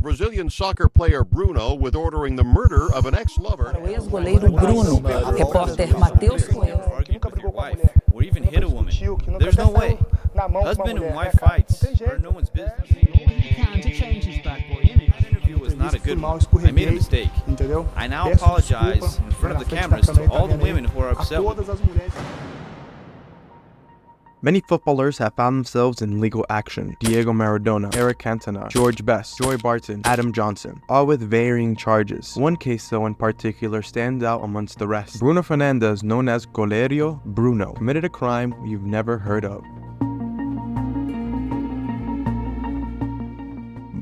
Brazilian soccer player Bruno with ordering the murder of an ex-lover. O ex-goleiro Bruno, repórter Matheus Coelho. Argued with your wife, or even hit a woman. There's no way. Husband and wife fights are no one's business. To change his bad boy image. That interview was not a good one. I made a mistake. I now apologize in front of the cameras to all the women who are upset with me. Many footballers have found themselves in legal action. Diego Maradona, Eric Cantona, George Best, Joy Barton, Adam Johnson, all with varying charges. One case though in particular stands out amongst the rest. Bruno Fernandes, known as Goleiro Bruno, committed a crime you've never heard of.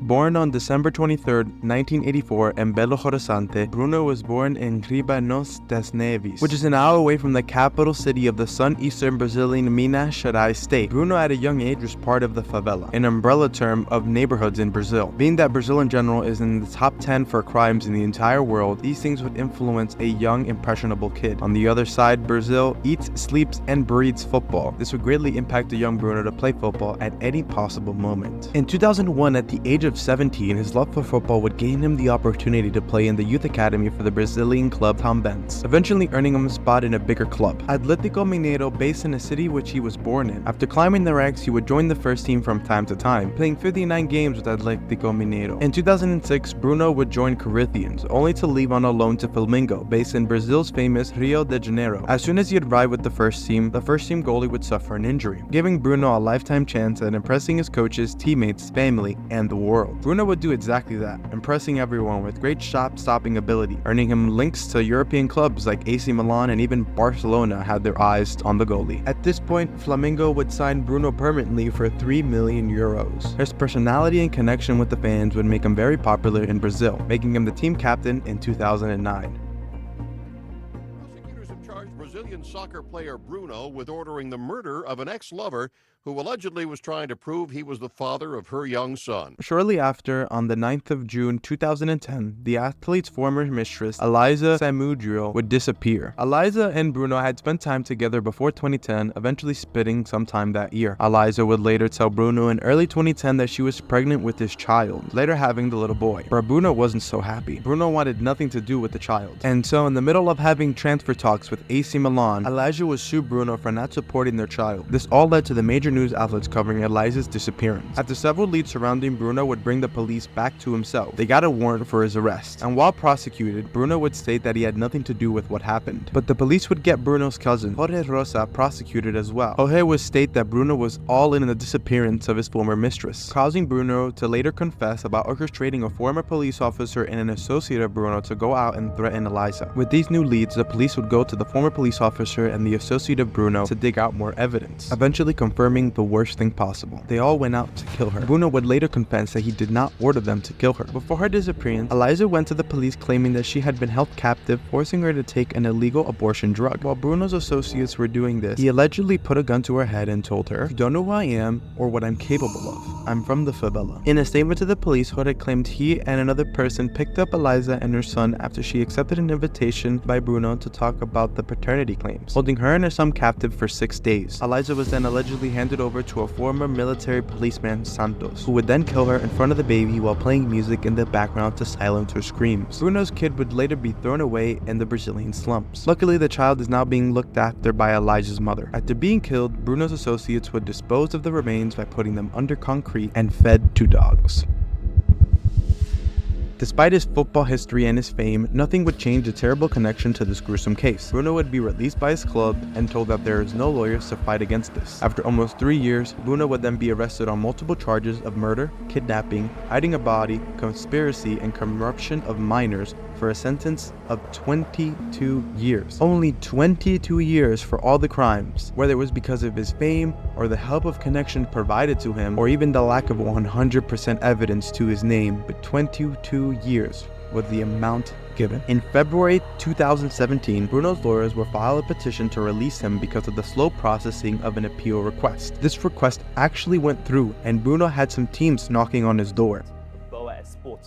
Born on December 23, 1984 in Belo Horizonte, Bruno was born in Ribanos das Neves, which is an hour away from the capital city of the southeastern Brazilian Minas Gerais state. Bruno at a young age was part of the favela, an umbrella term of neighborhoods in Brazil. Being that Brazil in general is in the top 10 for crimes in the entire world, these things would influence a young, impressionable kid. On the other side, Brazil eats, sleeps, and breathes football. This would greatly impact the young Bruno to play football at any possible moment. In 2001, at the age of 17, his love for football would gain him the opportunity to play in the youth academy for the Brazilian club Tombense, eventually earning him a spot in a bigger club, Atlético Mineiro, based in the city which he was born in. After climbing the ranks, he would join the first team from time to time, playing 59 games with Atlético Mineiro. In 2006, Bruno would join Corinthians, only to leave on a loan to Flamengo, based in Brazil's famous Rio de Janeiro. As soon as he arrived with the first team goalie would suffer an injury, giving Bruno a lifetime chance at impressing his coaches, teammates, family, and the world. Bruno would do exactly that, impressing everyone with great shot-stopping ability, earning him links to European clubs like AC Milan, and even Barcelona had their eyes on the goalie. At this point, Flamengo would sign Bruno permanently for 3 million euros. His personality and connection with the fans would make him very popular in Brazil, making him the team captain in 2009. Prosecutors have charged Brazilian soccer player Bruno with ordering the murder of an ex-lover who allegedly was trying to prove he was the father of her young son. Shortly after, on the 9th of June 2010, the athlete's former mistress, Eliza Samudrio, would disappear. Eliza and Bruno had spent time together before 2010, eventually splitting sometime that year. Eliza would later tell Bruno in early 2010 that she was pregnant with his child, later having the little boy. But Bruno wasn't so happy. Bruno wanted nothing to do with the child. And so in the middle of having transfer talks with AC Milan, Eliza would sue Bruno for not supporting their child. This all led to the major news outlets covering Eliza's disappearance. After several leads surrounding Bruno would bring the police back to himself, they got a warrant for his arrest. And while prosecuted, Bruno would state that he had nothing to do with what happened. But the police would get Bruno's cousin, Jorge Rosa, prosecuted as well. Jorge would state that Bruno was all in the disappearance of his former mistress, causing Bruno to later confess about orchestrating a former police officer and an associate of Bruno to go out and threaten Eliza. With these new leads, the police would go to the former police officer and the associate of Bruno to dig out more evidence, eventually confirming the worst thing possible. They all went out to kill her. Bruno would later confess that he did not order them to kill her. Before her disappearance, Eliza went to the police claiming that she had been held captive, forcing her to take an illegal abortion drug. While Bruno's associates were doing this, he allegedly put a gun to her head and told her, "You don't know who I am or what I'm capable of. I'm from the favela." In a statement to the police, Jorge claimed he and another person picked up Eliza and her son after she accepted an invitation by Bruno to talk about the paternity claims, holding her and her son captive for 6 days. Eliza was then allegedly handed over to a former military policeman, Santos, who would then kill her in front of the baby while playing music in the background to silence her screams. Bruno's kid would later be thrown away in the Brazilian slums. Luckily, the child is now being looked after by Eliza's mother. After being killed, Bruno's associates would dispose of the remains by putting them under concrete and fed to dogs. Despite his football history and his fame, nothing would change the terrible connection to this gruesome case. Bruno would be released by his club and told that there is no lawyers to fight against this. After almost 3 years, Bruno would then be arrested on multiple charges of murder, kidnapping, hiding a body, conspiracy, and corruption of minors for a sentence of 22 years. Only 22 years for all the crimes, whether it was because of his fame or the help of connection provided to him, or even the lack of 100% evidence to his name, but 22 years was the amount given. In February 2017, Bruno's lawyers will file a petition to release him because of the slow processing of an appeal request. This request actually went through, and Bruno had some teams knocking on his door.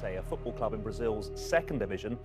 A football club in Brazil's second division,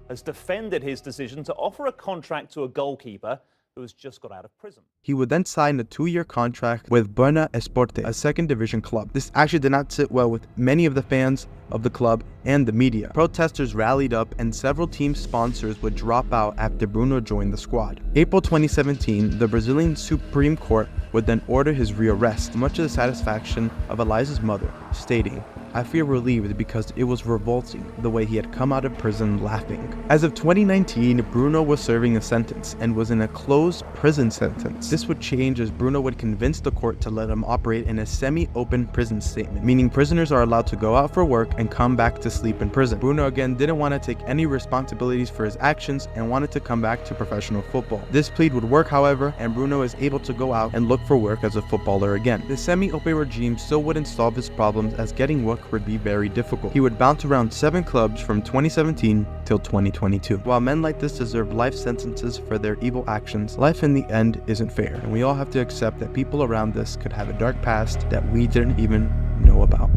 has defended his decision to offer a contract to a goalkeeper who has just got out of prison. He would then sign a 2-year contract with Buena Esporte, a second division club. This actually did not sit well with many of the fans of the club and the media. Protesters rallied up and several team sponsors would drop out after Bruno joined the squad. April 2017, the Brazilian Supreme Court would then order his rearrest, much to the satisfaction of Eliza's mother, stating, "I feel relieved because it was revolting the way he had come out of prison laughing." As of 2019, Bruno was serving a sentence and was in a closed prison sentence. This would change as Bruno would convince the court to let him operate in a semi-open prison statement, meaning prisoners are allowed to go out for work and come back to sleep in prison. Bruno again didn't want to take any responsibilities for his actions and wanted to come back to professional football. This plea would work, however, and Bruno is able to go out and look for work as a footballer again. The semi-open regime still wouldn't solve his problems, as getting work would be very difficult. He would bounce around 7 clubs from 2017 till 2022. While men like this deserve life sentences for their evil actions, life in the end isn't fair, and we all have to accept that people around this could have a dark past that we didn't even know about.